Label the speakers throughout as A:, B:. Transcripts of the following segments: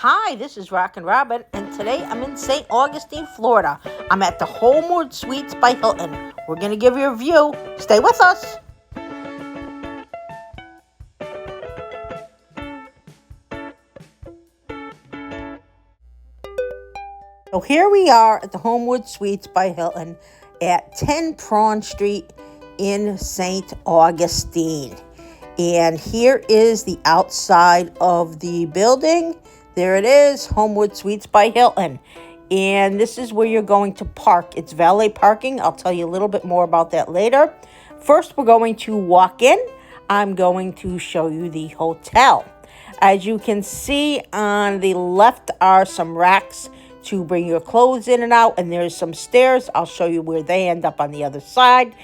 A: Hi, this is Rockin' Robin, and today I'm in St. Augustine, Florida. I'm at the Homewood Suites by Hilton. We're going to give you a view. Stay with us. So here we are at the Homewood Suites by Hilton at 10 Prawn Street in St. Augustine. And here is the outside of the building. There it is, Homewood Suites by Hilton. And this is where you're going to park. It's valet parking. I'll tell you a little bit more about that later. First, we're going to walk in. I'm going to show you the hotel. As you can see, on the left are some racks to bring your clothes in and out, and there's some stairs. I'll show you where they end up on the other side.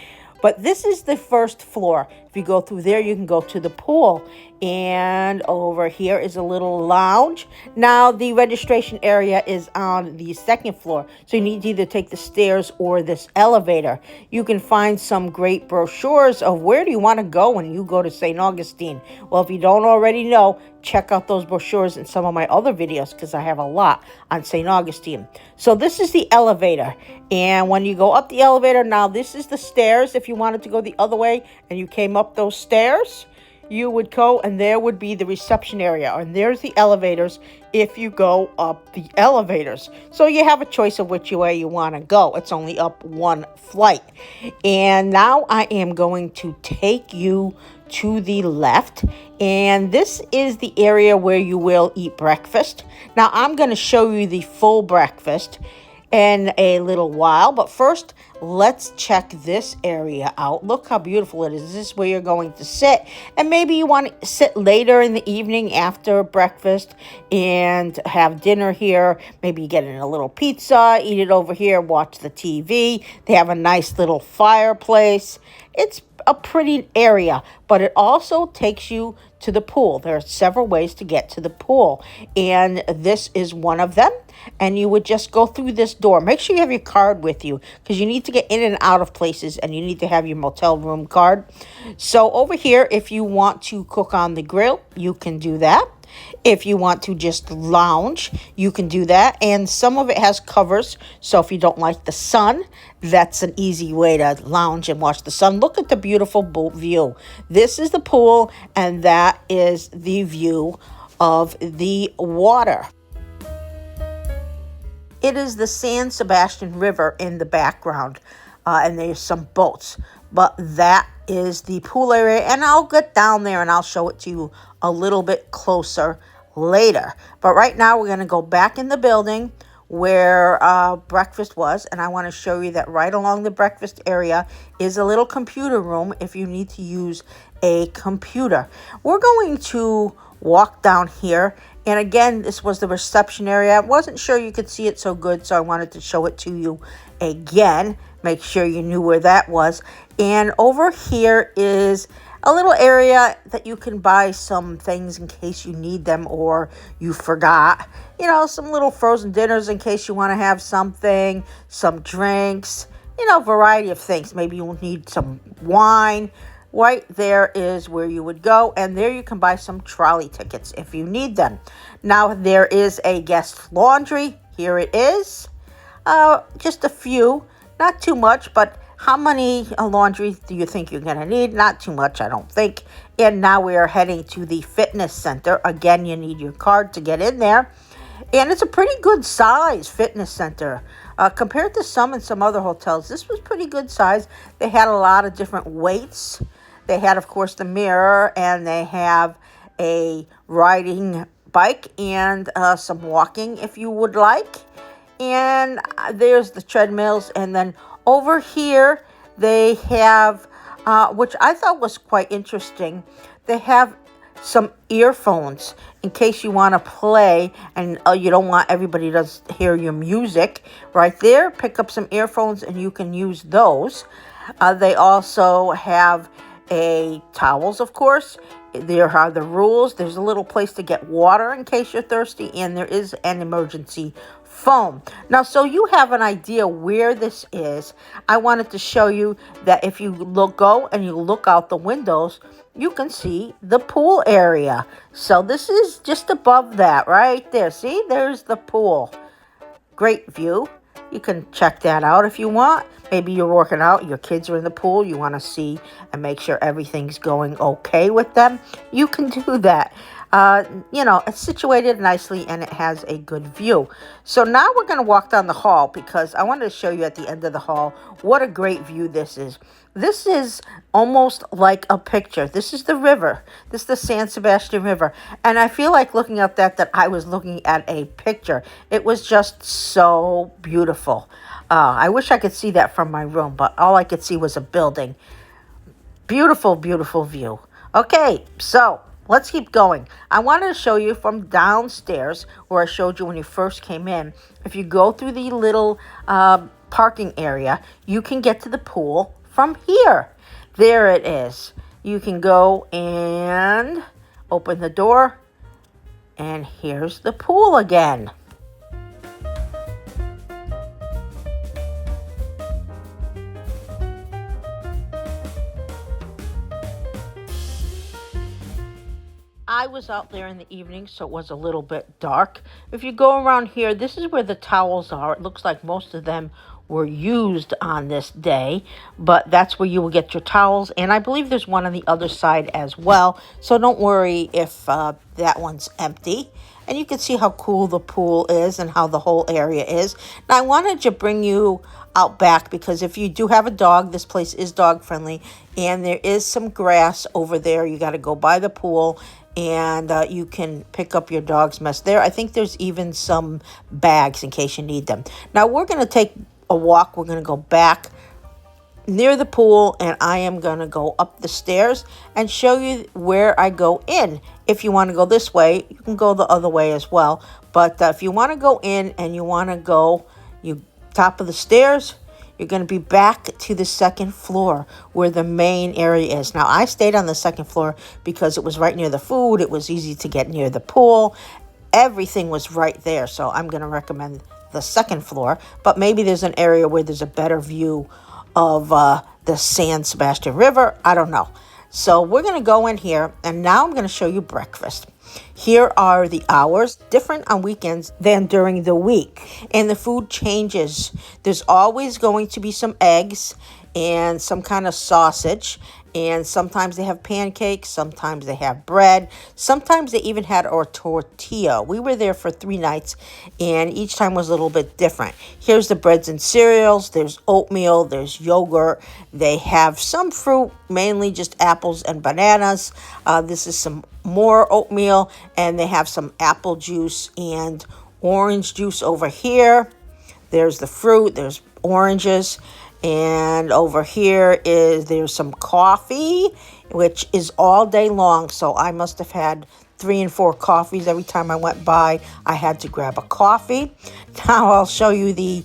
A: But this is the first floor. If you go through there, you can go to the pool. And over here is a little lounge. Now, the registration area is on the second floor. So you need to either take the stairs or this elevator. You can find some great brochures of where do you want to go when you go to St. Augustine. Well, if you don't already know, check out those brochures in some of my other videos because I have a lot on St. Augustine. So this is the elevator. And when you go up the elevator, now this is the stairs. If you wanted to go the other way and you came up those stairs, you would go and there would be the reception area. And there's the elevators if you go up the elevators. So you have a choice of which way you want to go. It's only up one flight. And now I am going to take you to the left. And this is the area where you will eat breakfast. Now I'm going to show you the full breakfast in a little while, but first let's check this area out. Look how beautiful it is. This is where you're going to sit, and maybe you want to sit later in the evening after breakfast and have dinner here. Maybe you get in a little pizza, eat it over here, watch the TV. They have a nice little fireplace. It's a pretty area, but it also takes you to the pool. There are several ways to get to the pool, and this is one of them. And you would just go through this door. Make sure you have your card with you because you need to get in and out of places, and you need to have your motel room card. So over here, if you want to cook on the grill, you can do that. If you want to just lounge, you can do that. And some of it has covers. So if you don't like the sun, that's an easy way to lounge and watch the sun. Look at the beautiful view. This is the pool, and that is the view of the water. It is the San Sebastian River in the background, and there's some boats. But that is the pool area, and I'll get down there and I'll show it to you a little bit closer later. But right now we're going to go back in the building where breakfast was, and I want to show you that right along the breakfast area is a little computer room if you need to use a computer. We're going to walk down here, and again, this was the reception area. I wasn't sure you could see it so good, so I wanted to show it to you again. Make sure you knew where that was. And over here is a little area that you can buy some things in case you need them or you forgot. You know, some little frozen dinners in case you want to have something, some drinks, you know, variety of things. Maybe you'll need some wine. Right there is where you would go, and there you can buy some trolley tickets if you need them. Now, there is a guest laundry. Here it is. Just a few, not too much, but how many laundry do you think you're going to need? Not too much, I don't think. And now we are heading to the fitness center. Again, you need your card to get in there. And it's a pretty good size fitness center. Compared to some in some other hotels, this was pretty good size. They had a lot of different weights. They had, of course, the mirror, and they have a riding bike and some walking if you would like. And there's the treadmills. And then over here, they have, which I thought was quite interesting, they have some earphones in case you want to play and you don't want everybody to hear your music. Right there, pick up some earphones and you can use those. They also have towels, of course. There are the rules. There's a little place to get water in case you're thirsty, and there is an emergency phone. Now, so you have an idea where this is, I wanted to show you that if you go and you look out the windows, you can see the pool area. So this is just above that right there. See, there's the pool. Great view. You can check that out if you want. Maybe you're working out, your kids are in the pool, you want to see and make sure everything's going okay with them. You can do that. It's situated nicely and it has a good view. So now we're going to walk down the hall because I wanted to show you at the end of the hall what a great view this is. This is almost like a picture. This is the river. This is the San Sebastian River. And I feel like looking at that I was looking at a picture. It was just so beautiful. I wish I could see that from my room, but all I could see was a building. Beautiful, beautiful view. Okay, so let's keep going. I wanted to show you from downstairs where I showed you when you first came in. If you go through the little parking area, you can get to the pool from here. There it is. You can go and open the door, and here's the pool again. I was out there in the evening, so it was a little bit dark. If you go around here, this is where the towels are. It looks like most of them were used on this day, but that's where you will get your towels. And I believe there's one on the other side as well, so don't worry if that one's empty. And you can see how cool the pool is and how the whole area is. Now, I wanted to bring you out back because if you do have a dog, this place is dog friendly, and there is some grass over there. You got to go by the pool, and you can pick up your dog's mess there. I think there's even some bags in case you need them. Now, we're going to take a walk. We're going to go back near the pool, and I am going to go up the stairs and show you where I go in. If you want to go this way, you can go the other way as well. But if you want to go in and you want to go top of the stairs, you're going to be back to the second floor where the main area is. Now, I stayed on the second floor because it was right near the food. It was easy to get near the pool. Everything was right there. So I'm going to recommend the second floor. But maybe there's an area where there's a better view of the San Sebastian River. I don't know. So we're going to go in here, and now I'm going to show you breakfast. Here are the hours, different on weekends than during the week. And the food changes. There's always going to be some eggs and some kind of sausage. And sometimes they have pancakes. Sometimes they have bread. Sometimes they even had a tortilla. We were there for 3 nights, and each time was a little bit different. Here's the breads and cereals. There's oatmeal. There's yogurt. They have some fruit, mainly just apples and bananas. This is some more oatmeal, and they have some apple juice and orange juice over here. There's the fruit. There's oranges. And over here there's some coffee, which is all day long. So I must have had 3 and 4 coffees every time I went by. I had to grab a coffee. Now I'll show you the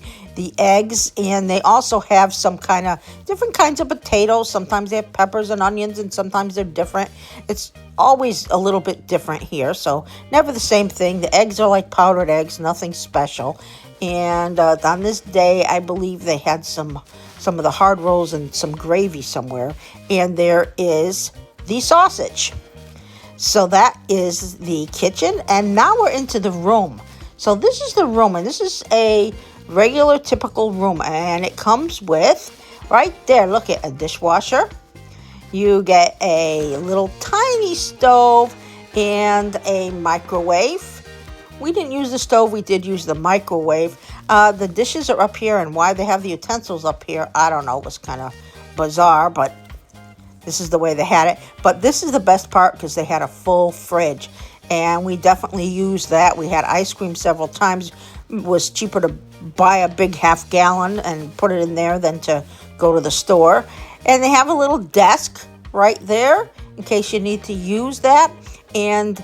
A: eggs, and they also have some kind of different kinds of potatoes. Sometimes they have peppers and onions, and sometimes they're different. It's always a little bit different here, so never the same thing. The eggs are like powdered eggs, nothing special. And on this day, I believe they had some of the hard rolls and some gravy somewhere. And there is the sausage. So that is the kitchen. And now we're into the room. So this is the room, and this is a regular, typical room. And it comes with, right there, look at a dishwasher. You get a little tiny stove and a microwave. We didn't use the stove. We did use the microwave. The dishes are up here, and why they have the utensils up here, I don't know. It was kind of bizarre, but this is the way they had it. But this is the best part because they had a full fridge, and we definitely used that. We had ice cream several times. It was cheaper to buy a big half-gallon and put it in there than to go to the store. And they have a little desk right there in case you need to use that. And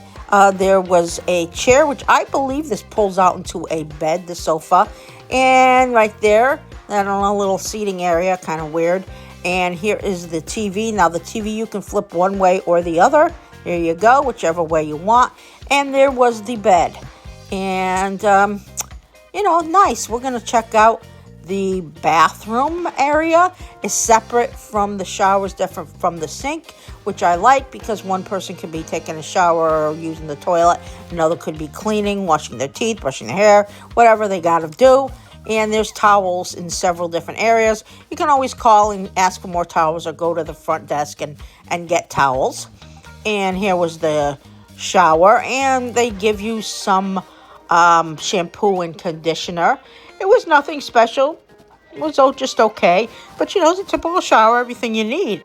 A: there was a chair, which I believe this pulls out into a bed, the sofa. And right there, I don't know, a little seating area, kind of weird. And here is the TV. Now, the TV you can flip one way or the other. Here you go, whichever way you want. And there was the bed. And, you know, nice. We're going to check out the bathroom area. Is separate from the showers, different from the sink, which I like because one person could be taking a shower or using the toilet. Another could be cleaning, washing their teeth, brushing their hair, whatever they got to do. And there's towels in several different areas. You can always call and ask for more towels or go to the front desk and get towels. And here was the shower. And they give you some shampoo and conditioner. It was nothing special. It was just okay. But, you know, it's a typical shower, everything you need.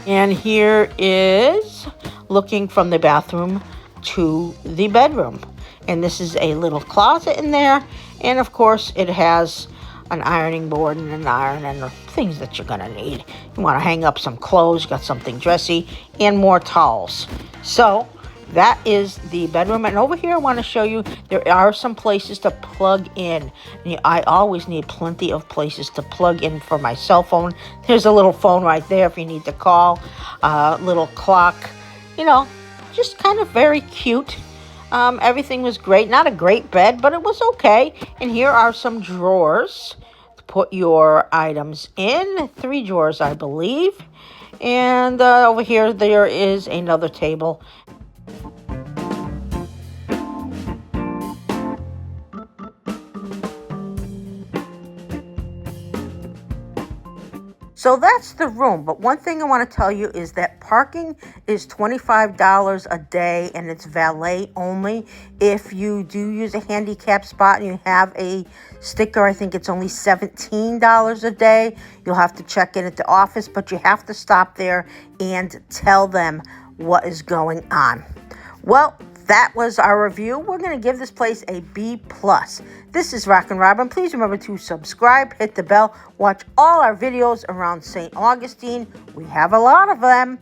A: And here is looking from the bathroom to the bedroom. And this is a little closet in there. And, of course, it has an ironing board and an iron and the things that you're going to need. You want to hang up some clothes, got something dressy, and more towels. So that is the bedroom. And over here, I want to show you, there are some places to plug in. I always need plenty of places to plug in for my cell phone. There's a little phone right there if you need to call. Little clock. You know, just kind of very cute. Everything was great. Not a great bed, but it was okay. And here are some drawers to put your items in. 3 drawers, I believe. And over here, there is another table. So that's the room. But one thing I want to tell you is that parking is $25 a day and it's valet only. If you do use a handicap spot and you have a sticker, I think it's only $17 a day. You'll have to check in at the office, but you have to stop there and tell them what is going on. Well, that was our review. We're going to give this place a B+. This is Rockin' Robin. Please remember to subscribe, hit the bell, watch all our videos around St. Augustine. We have a lot of them.